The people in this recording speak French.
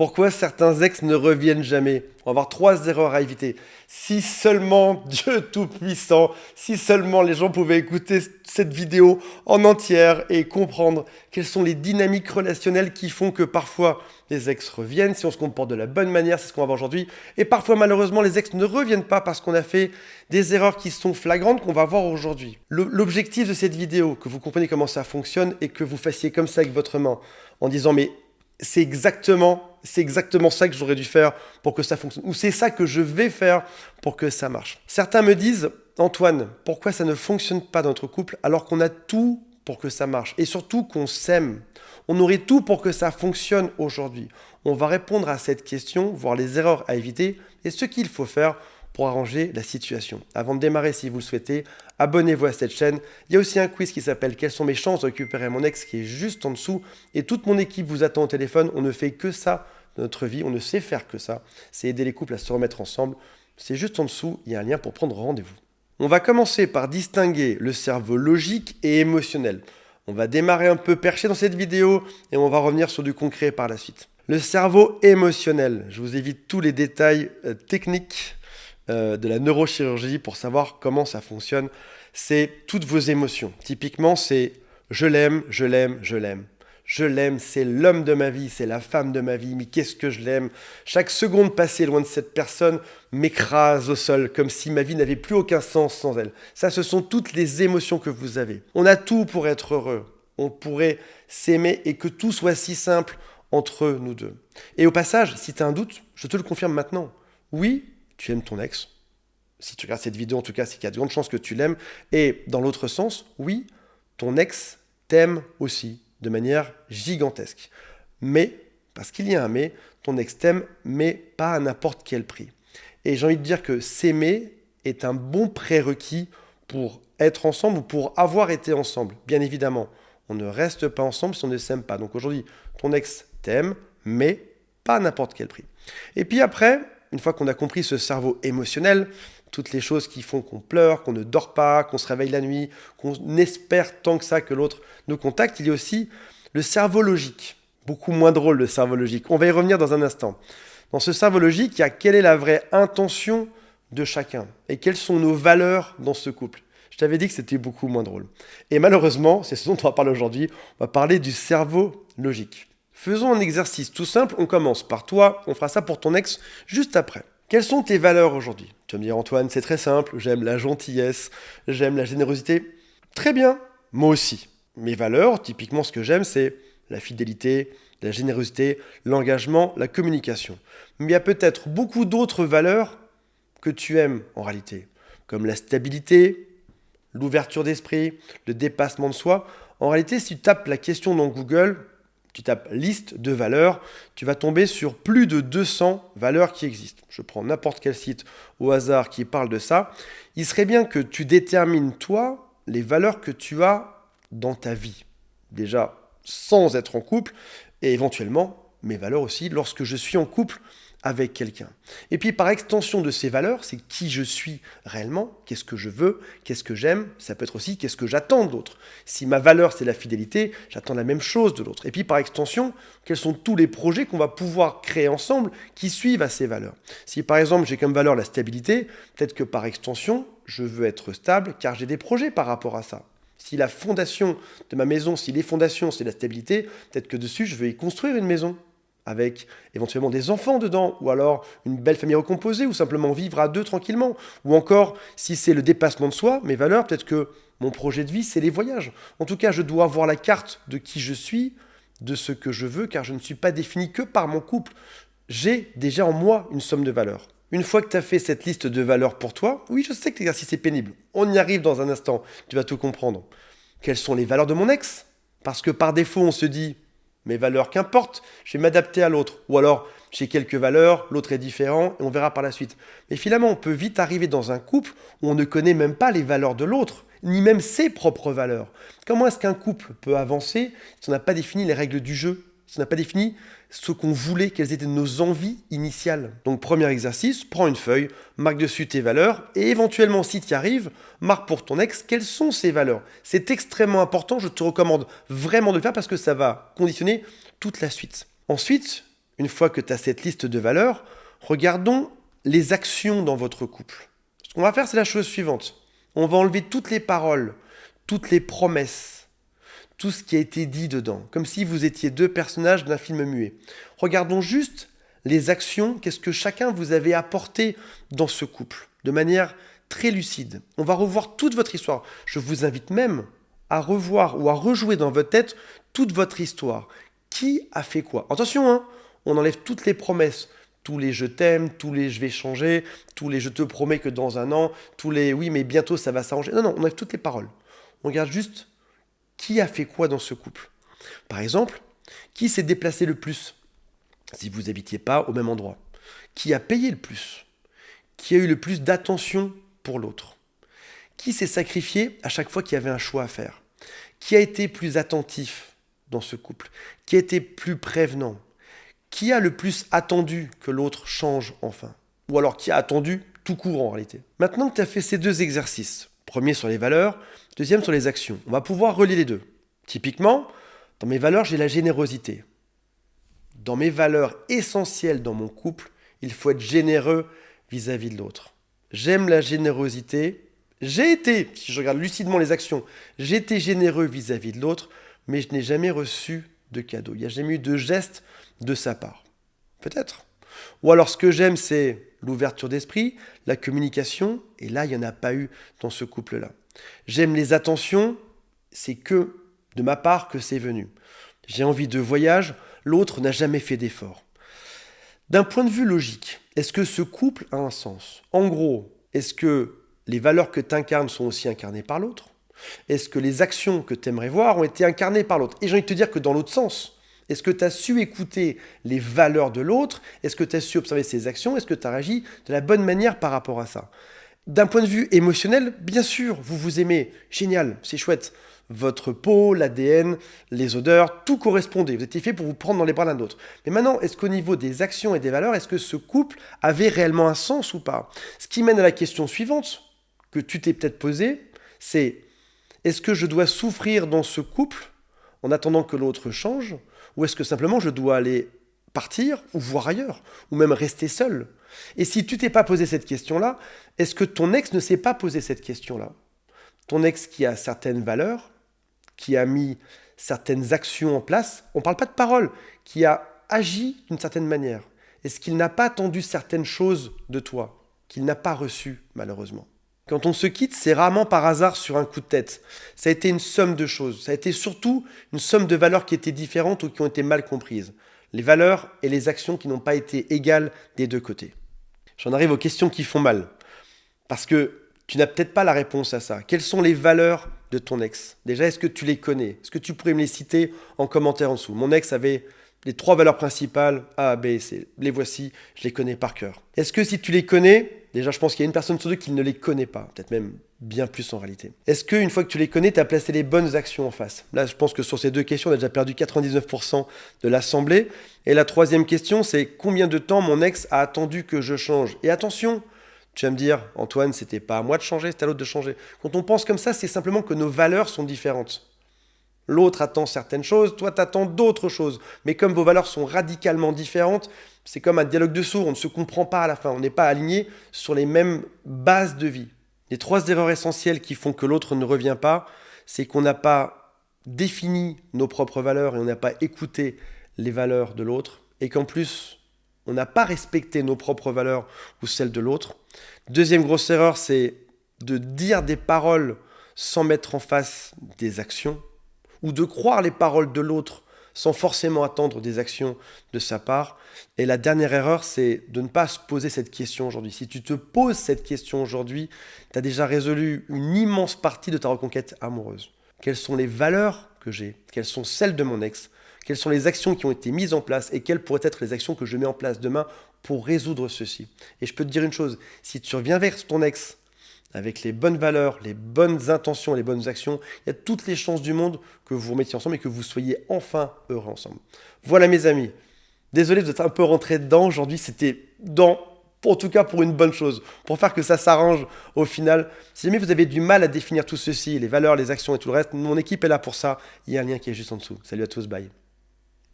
Pourquoi certains ex ne reviennent jamais? On va avoir 3 erreurs à éviter. Si seulement Dieu Tout-Puissant, si seulement les gens pouvaient écouter cette vidéo en entière et comprendre quelles sont les dynamiques relationnelles qui font que parfois les ex reviennent, si on se comporte de la bonne manière, c'est ce qu'on va voir aujourd'hui. Et parfois, malheureusement, les ex ne reviennent pas parce qu'on a fait des erreurs qui sont flagrantes qu'on va voir aujourd'hui. L'objectif de cette vidéo, que vous compreniez comment ça fonctionne et que vous fassiez comme ça avec votre main, en disant mais c'est exactement ça que j'aurais dû faire pour que ça fonctionne. Ou c'est ça que je vais faire pour que ça marche. Certains me disent, Antoine, pourquoi ça ne fonctionne pas dans notre couple alors qu'on a tout pour que ça marche et surtout qu'on s'aime. On aurait tout pour que ça fonctionne aujourd'hui. On va répondre à cette question, voir les erreurs à éviter et ce qu'il faut faire pour arranger la situation. Avant de démarrer, si vous le souhaitez, abonnez-vous à cette chaîne. Il y a aussi un quiz qui s'appelle « Quelles sont mes chances de récupérer mon ex ?» qui est juste en dessous. Et toute mon équipe vous attend au téléphone. On ne fait que ça de notre vie. On ne sait faire que ça. C'est aider les couples à se remettre ensemble. C'est juste en dessous. Il y a un lien pour prendre rendez-vous. On va commencer par distinguer le cerveau logique et émotionnel. On va démarrer un peu perché dans cette vidéo et on va revenir sur du concret par la suite. Le cerveau émotionnel. Je vous évite tous les détails techniques de la neurochirurgie pour savoir comment ça fonctionne. C'est toutes vos émotions. Typiquement, c'est je l'aime, je l'aime, je l'aime. Je l'aime, c'est l'homme de ma vie, c'est la femme de ma vie, mais qu'est-ce que je l'aime. Chaque seconde passée loin de cette personne m'écrase au sol, comme si ma vie n'avait plus aucun sens sans elle. Ça, ce sont toutes les émotions que vous avez. On a tout pour être heureux. On pourrait s'aimer et que tout soit si simple entre nous deux. Et au passage, si tu as un doute, je te le confirme maintenant. Oui, tu aimes ton ex. Si tu regardes cette vidéo, en tout cas, c'est qu'il y a de grandes chances que tu l'aimes. Et dans l'autre sens, oui, ton ex t'aime aussi de manière gigantesque. Mais, parce qu'il y a un mais, ton ex t'aime, mais pas à n'importe quel prix. Et j'ai envie de dire que s'aimer est un bon prérequis pour être ensemble ou pour avoir été ensemble. Bien évidemment, on ne reste pas ensemble si on ne s'aime pas. Donc aujourd'hui, ton ex t'aime, mais pas à n'importe quel prix. Et puis après, une fois qu'on a compris ce cerveau émotionnel, toutes les choses qui font qu'on pleure, qu'on ne dort pas, qu'on se réveille la nuit, qu'on espère tant que ça que l'autre nous contacte, il y a aussi le cerveau logique. Beaucoup moins drôle, le cerveau logique. On va y revenir dans un instant. Dans ce cerveau logique, il y a quelle est la vraie intention de chacun et quelles sont nos valeurs dans ce couple. Je t'avais dit que c'était beaucoup moins drôle. Et malheureusement, c'est ce dont on va parler aujourd'hui, on va parler du cerveau logique. Faisons un exercice tout simple, on commence par toi, on fera ça pour ton ex juste après. Quelles sont tes valeurs aujourd'hui? Tu vas me dire Antoine, c'est très simple, j'aime la gentillesse, j'aime la générosité. Très bien, moi aussi. Mes valeurs, typiquement ce que j'aime, c'est la fidélité, la générosité, l'engagement, la communication. Mais il y a peut-être beaucoup d'autres valeurs que tu aimes en réalité, comme la stabilité, l'ouverture d'esprit, le dépassement de soi. En réalité, si tu tapes la question dans Google, tu tapes liste de valeurs, tu vas tomber sur plus de 200 valeurs qui existent. Je prends n'importe quel site au hasard qui parle de ça. Il serait bien que tu détermines, toi, les valeurs que tu as dans ta vie. Déjà, sans être en couple, et éventuellement, mes valeurs aussi, lorsque je suis en couple avec quelqu'un. Et puis par extension de ces valeurs, c'est qui je suis réellement, qu'est-ce que je veux, qu'est-ce que j'aime, ça peut être aussi qu'est-ce que j'attends de l'autre. Si ma valeur c'est la fidélité, j'attends la même chose de l'autre. Et puis par extension, quels sont tous les projets qu'on va pouvoir créer ensemble qui suivent à ces valeurs. Si par exemple j'ai comme valeur la stabilité, peut-être que par extension, je veux être stable car j'ai des projets par rapport à ça. Si la fondation de ma maison, si les fondations c'est la stabilité, peut-être que dessus je veux y construire une maison, avec éventuellement des enfants dedans, ou alors une belle famille recomposée, ou simplement vivre à deux tranquillement. Ou encore, si c'est le dépassement de soi, mes valeurs, peut-être que mon projet de vie, c'est les voyages. En tout cas, je dois avoir la carte de qui je suis, de ce que je veux, car je ne suis pas défini que par mon couple. J'ai déjà en moi une somme de valeurs. Une fois que tu as fait cette liste de valeurs pour toi, oui, je sais que l'exercice est pénible. On y arrive dans un instant, tu vas tout comprendre. Quelles sont les valeurs de mon ex? Parce que par défaut, on se dit... mes valeurs, qu'importe, je vais m'adapter à l'autre. Ou alors, j'ai quelques valeurs, l'autre est différent, et on verra par la suite. Mais finalement, on peut vite arriver dans un couple où on ne connaît même pas les valeurs de l'autre, ni même ses propres valeurs. Comment est-ce qu'un couple peut avancer si on n'a pas défini les règles du jeu, si on n'a pas défini ce qu'on voulait, quelles étaient nos envies initiales? Donc, premier exercice, prends une feuille, marque dessus tes valeurs, et éventuellement, si tu y arrives, marque pour ton ex quelles sont ses valeurs. C'est extrêmement important, je te recommande vraiment de le faire parce que ça va conditionner toute la suite. Ensuite, une fois que tu as cette liste de valeurs, regardons les actions dans votre couple. Ce qu'on va faire, c'est la chose suivante. On va enlever toutes les paroles, toutes les promesses, tout ce qui a été dit dedans, comme si vous étiez deux personnages d'un film muet. Regardons juste les actions, qu'est-ce que chacun vous avait apporté dans ce couple, de manière très lucide. On va revoir toute votre histoire. Je vous invite même à revoir ou à rejouer dans votre tête toute votre histoire. Qui a fait quoi? Attention, hein, on enlève toutes les promesses, tous les je t'aime, tous les je vais changer, tous les je te promets que dans un an, tous les oui mais bientôt ça va s'arranger. Non, on enlève toutes les paroles. On regarde juste qui a fait quoi dans ce couple. Par exemple, qui s'est déplacé le plus si vous n'habitiez pas au même endroit? Qui a payé le plus? Qui a eu le plus d'attention pour l'autre? Qui s'est sacrifié à chaque fois qu'il y avait un choix à faire? Qui a été plus attentif dans ce couple? Qui a été plus prévenant? Qui a le plus attendu que l'autre change enfin? Ou alors qui a attendu tout court en réalité? Maintenant que tu as fait ces deux exercices, premier sur les valeurs, deuxième sur les actions, on va pouvoir relier les deux. Typiquement, dans mes valeurs, j'ai la générosité. Dans mes valeurs essentielles dans mon couple, il faut être généreux vis-à-vis de l'autre. J'aime la générosité. J'ai été, si je regarde lucidement les actions, j'ai été généreux vis-à-vis de l'autre, mais je n'ai jamais reçu de cadeau. Il n'y a jamais eu de geste de sa part. Peut-être. Ou alors ce que j'aime, c'est l'ouverture d'esprit, la communication, et là, il n'y en a pas eu dans ce couple-là. J'aime les attentions, c'est que de ma part que c'est venu. J'ai envie de voyage, l'autre n'a jamais fait d'effort. D'un point de vue logique, est-ce que ce couple a un sens? En gros, est-ce que les valeurs que tu incarnes sont aussi incarnées par l'autre? Est-ce que les actions que tu aimerais voir ont été incarnées par l'autre? Et j'ai envie de te dire que dans l'autre sens, est-ce que tu as su écouter les valeurs de l'autre? Est-ce que tu as su observer ses actions? Est-ce que tu as réagi de la bonne manière par rapport à ça? D'un point de vue émotionnel, bien sûr, vous vous aimez. Génial, c'est chouette. Votre peau, l'ADN, les odeurs, tout correspondait. Vous étiez fait pour vous prendre dans les bras l'un de l'autre. Mais maintenant, est-ce qu'au niveau des actions et des valeurs, est-ce que ce couple avait réellement un sens ou pas? Ce qui mène à la question suivante, que tu t'es peut-être posée, c'est est-ce que je dois souffrir dans ce couple en attendant que l'autre change? Ou est-ce que simplement je dois aller partir ou voir ailleurs? Ou même rester seul? Et si tu t'es pas posé cette question-là, est-ce que ton ex ne s'est pas posé cette question-là? Ton ex qui a certaines valeurs, qui a mis certaines actions en place, on ne parle pas de paroles, qui a agi d'une certaine manière. Est-ce qu'il n'a pas attendu certaines choses de toi, qu'il n'a pas reçues malheureusement? Quand on se quitte, c'est rarement par hasard sur un coup de tête. Ça a été une somme de choses. Ça a été surtout une somme de valeurs qui étaient différentes ou qui ont été mal comprises. Les valeurs et les actions qui n'ont pas été égales des deux côtés. J'en arrive aux questions qui font mal. Parce que tu n'as peut-être pas la réponse à ça. Quelles sont les valeurs de ton ex? Déjà, est-ce que tu les connais? Est-ce que tu pourrais me les citer en commentaire en dessous? Mon ex avait les 3 valeurs principales, A, B et C. Les voici, je les connais par cœur. Est-ce que si tu les connais, déjà je pense qu'il y a une personne sur deux qui ne les connaît pas, peut-être même bien plus en réalité. Est-ce qu'une fois que tu les connais, tu as placé les bonnes actions en face? Là, je pense que sur ces deux questions, on a déjà perdu 99% de l'assemblée. Et la troisième question, c'est combien de temps mon ex a attendu que je change? Et attention, tu vas me dire, Antoine, c'était pas à moi de changer, c'était à l'autre de changer. Quand on pense comme ça, c'est simplement que nos valeurs sont différentes. L'autre attend certaines choses, toi t'attends d'autres choses. Mais comme vos valeurs sont radicalement différentes, c'est comme un dialogue de sourds, on ne se comprend pas à la fin, on n'est pas alignés sur les mêmes bases de vie. Les 3 erreurs essentielles qui font que l'autre ne revient pas, c'est qu'on n'a pas défini nos propres valeurs et on n'a pas écouté les valeurs de l'autre, et qu'en plus, on n'a pas respecté nos propres valeurs ou celles de l'autre. Deuxième grosse erreur, c'est de dire des paroles sans mettre en face des actions, ou de croire les paroles de l'autre sans forcément attendre des actions de sa part. Et la dernière erreur, c'est de ne pas se poser cette question aujourd'hui. Si tu te poses cette question aujourd'hui, tu as déjà résolu une immense partie de ta reconquête amoureuse. Quelles sont les valeurs que j'ai? Quelles sont celles de mon ex? Quelles sont les actions qui ont été mises en place? Et quelles pourraient être les actions que je mets en place demain pour résoudre ceci? Et je peux te dire une chose, si tu reviens vers ton ex avec les bonnes valeurs, les bonnes intentions, les bonnes actions, il y a toutes les chances du monde que vous vous remettiez ensemble et que vous soyez enfin heureux ensemble. Voilà mes amis. Désolé vous êtes un peu rentré dedans. Aujourd'hui, c'était en tout cas pour une bonne chose, pour faire que ça s'arrange au final. Si jamais vous avez du mal à définir tout ceci, les valeurs, les actions et tout le reste, mon équipe est là pour ça. Il y a un lien qui est juste en dessous. Salut à tous, bye.